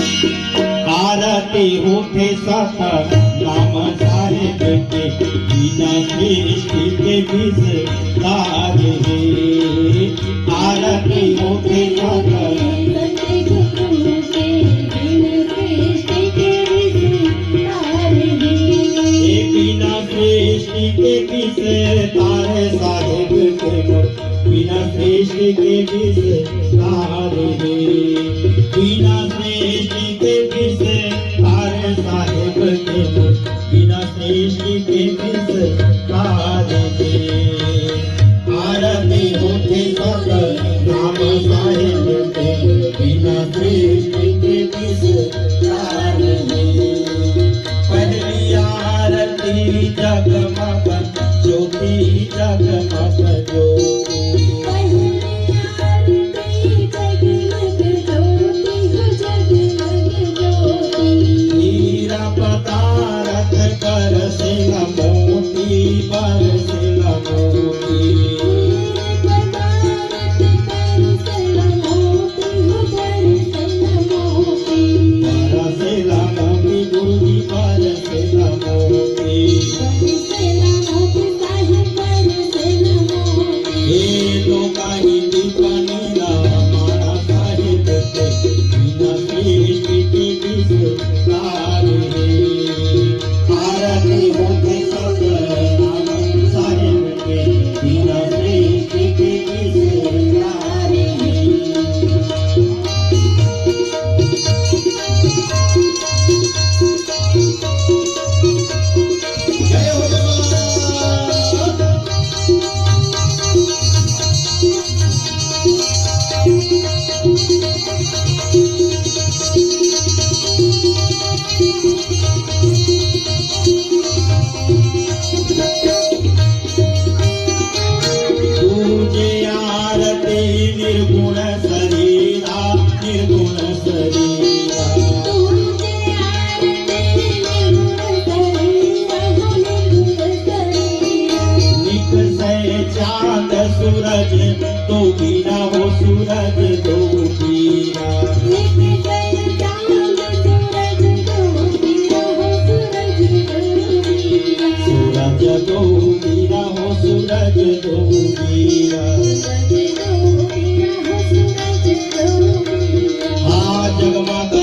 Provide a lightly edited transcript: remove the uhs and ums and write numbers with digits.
आरती उठे सता नाम सारे बेटे बिना सृष्टि के विस्तार है। आरती उठे सता बिना सृष्टि के विस्तार साहेब के बिना सृष्टि के विस्तार है। बिना सृष्टि के विस्तार साहेब के बिना सृष्टि के विस्तार है। आरती होते सब नाम साहेब के बिना सृष्टि के विस्तार है। पहली आरती जगमग ज्योति जगमग ज्योति हीरा पदारथ बरसेला मोती बरसेला मोती बरसेला मोती गुरुजी बरसेला मोती हे लोकांनी दीपानीला मारा साहेब के बिना सृष्टि के विस्तार है। आरती होते सब नाम साहेब के बिना सृष्टि के विस्तार है। जय हो तुझे आरती निर्गुण शरीरा निर्गुण शरीरा निकसे चांद सूरज तो गिरा हो सूरज दो गिरा सूरज दो गिरा हो सूरज दो गिरा हाँ जगमाता